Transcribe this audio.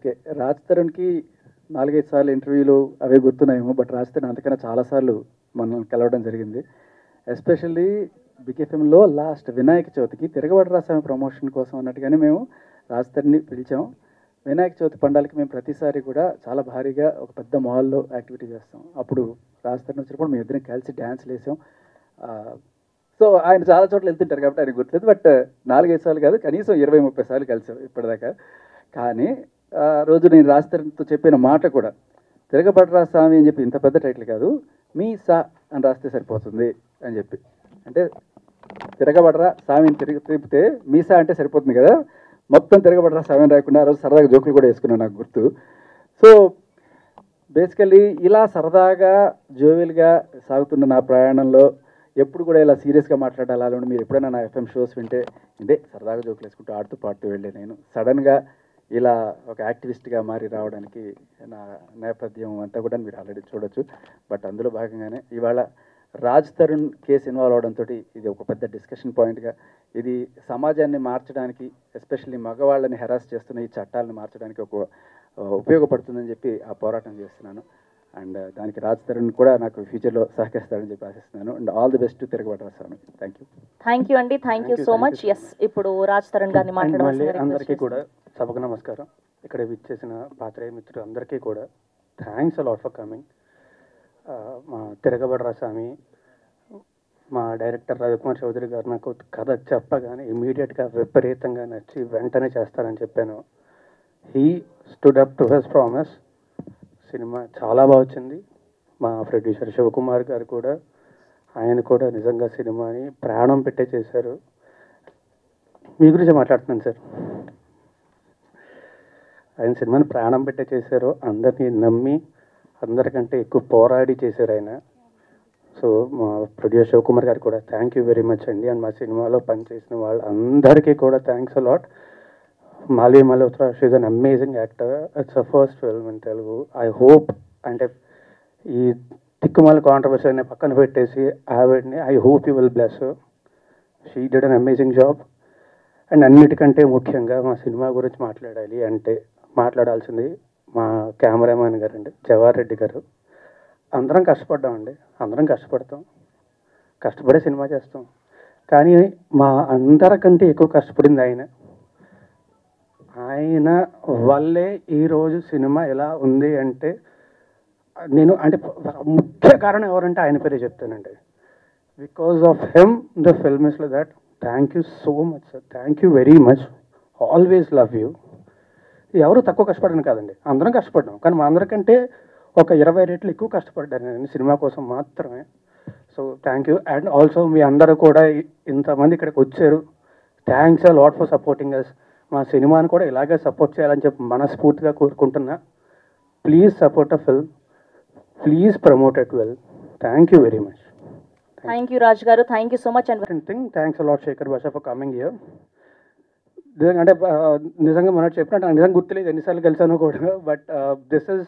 Okay. Raj తరుణ్‌కి 4, 5 సార్లు ఇంటర్వ్యూలు అవే గుర్తున్నాయేమో. But Raj Tarun అంతకన్నా చాలా సార్లు మనం కలవడం జరిగింది. ఎస్పెషల్లీ బిగ్ ఎఫ్ఎంలో లాస్ట్ వినాయక చవితికి తిరగబడి రాసాము ప్రమోషన్ కోసం అన్నట్టుగానే మేము రాజ్ తరుణ్‌ని పిలిచాం. వినాయక చవితి పండాలకి మేము ప్రతిసారి కూడా చాలా భారీగా ఒక పెద్ద మాల్‌లో యాక్టివిటీ చేస్తాం. అప్పుడు రాజ్ తరుణ్ వచ్చినప్పుడు మేము ఇద్దరం కలిసి డాన్స్‌లేసాం. సో, ఆయన చాలా చోట్ల వెళ్తుంటారు కాబట్టి ఆయనకు గుర్తులేదు. బట్ 4, 5 సార్లు కాదు, కనీసం 20, 30 సార్లు కలిసాం ఇప్పటిదాకా. కానీ రోజు నేను రాజ్ తరుణ్‌తో చెప్పిన మాట కూడా, తిరగబడరా స్వామి అని చెప్పి ఇంత పెద్ద టైటిల్ కాదు, మీ సా అని రాస్తే సరిపోతుంది అని చెప్పి. అంటే తిరగబడరా స్వామిని తిప్పితే మీసా అంటే సరిపోతుంది కదా, మొత్తం తిరగబడరా స్వామి అని రాకుండా ఆ రోజు సరదాగా జోకులు కూడా వేసుకున్నాను, నాకు గుర్తు. సో బేసికల్లీ ఇలా సరదాగా జోవియల్గా సాగుతున్న నా ప్రయాణంలో ఎప్పుడు కూడా ఇలా సీరియస్గా మాట్లాడాలి అలా మీరు ఎప్పుడైనా నా ఎఫ్ఎం షోస్ వింటే ఇదే సరదాగా జోకులు వేసుకుంటూ ఆడుతూ పాడుతూ వెళ్ళే నేను సడన్గా ఇలా ఒక యాక్టివిస్ట్గా మారి రావడానికి నా నేపథ్యం అంతా కూడా మీరు ఆల్రెడీ చూడొచ్చు. బట్ అందులో భాగంగానే ఇవాళ రాజ్ తరుణ్ కేసు ఇన్వాల్వ్ అవడంతో ఇది ఒక పెద్ద డిస్కషన్ పాయింట్గా, ఇది సమాజాన్ని మార్చడానికి, ఎస్పెషల్లీ మగవాళ్ళని హెరాస్ చేస్తున్న ఈ చట్టాలను మార్చడానికి ఒక ఉపయోగపడుతుందని చెప్పి ఆ పోరాటం చేస్తున్నాను. అండ్ దానికి రాజ్ తరుణ్ కూడా నాకు ఫ్యూచర్లో సహకరిస్తాడని చెప్పి ఆశిస్తున్నాను. And all the best Tiragabadara Swami. Thank you అండి. Thank you so much. Yes, ఇప్పుడు రాజ్ తరుణ్ గారిని మాట్లాడాలి. అందరికీ కూడా సభకు నమస్కారం. ఇక్కడ విచ్చేసిన పాత్రేయ మిత్రులు అందరికీ కూడా thanks a lot for coming. మా తిరగబడరా స్వామి, మా డైరెక్టర్ రవికుమార్ చౌదరి గారు నాకు కథ చెప్పగానే ఇమీడియట్గా విపరీతంగా నచ్చి వెంటనే చేస్తారని చెప్పాను. He stood up to his promise. Cinema చాలా బాగా వచ్చింది. మా ప్రొడ్యూసర్ శివకుమార్ గారు కూడా, ఆయన కూడా నిజంగా సినిమాని ప్రాణం పెట్టే చేశారు. మీ గురించి మాట్లాడుతున్నాను సార్. ఆయన సినిమాని ప్రాణం పెట్టే చేశారు, అందరినీ నమ్మి అందరికంటే ఎక్కువ పోరాడి చేశారు ఆయన. సో మా ప్రొడ్యూసర్ శివకుమార్ గారు కూడా థ్యాంక్ యూ వెరీ మచ్ అండి. అండ్ మా సినిమాలో పనిచేసిన వాళ్ళు అందరికీ కూడా thanks a lot. Malvi Malhotra, she is an amazing actor. It's a first film in Telugu. I hope, అంటే ఈ తిక్కుమాల కాంట్రవర్సీని పక్కన పెట్టేసి ఆవిడ్ని I hope you will bless. She did an amazing job. And అన్నిటికంటే ముఖ్యంగా మా సినిమా గురించి మాట్లాడాలి అంటే మాట్లాడాల్సింది మా కెమెరామ్యాన్ గారు అండి, జవహర్ రెడ్డి గారు. అందరం కష్టపడ్డామండి, అందరం కష్టపడతాం, కష్టపడే సినిమా చేస్తాం. కానీ మా అందరికంటే ఎక్కువ కష్టపడింది ఆయన. ఆయన వల్లే ఈరోజు సినిమా ఎలా ఉంది అంటే, నేను అంటే ముఖ్య కారణం ఎవరంటే ఆయన పేరే చెప్తానండి. Because of him the film is like that. Thank you so much sir, thank you very much. Always love you. ఎవరు తక్కువ కష్టపడను కాదండి, అందరం కష్టపడ్డాం. కానీ మా అందరికంటే ఒక 20 రెట్లు ఎక్కువ కష్టపడ్డాను నేను సినిమా కోసం మాత్రమే. So thank you. And also మీ అందరూ కూడా ఇంతమంది ఇక్కడికి వచ్చారు. Thanks a lot for supporting us. మా సినిమాని కూడా ఇలాగే సపోర్ట్ చేయాలని చెప్పి మనస్ఫూర్తిగా కోరుకుంటున్నా. Please support a film, please promote it well. Thank you very much. Thank you Raj గారు, thank you so much. And thanks a lot Shekhar Bhasha for coming here. నిజంగా అంటే నిజంగా మనం చెప్పినట్టు నిజంగా గుర్తులేదు ఎన్నిసార్లు కలిసానో కూడా. But this is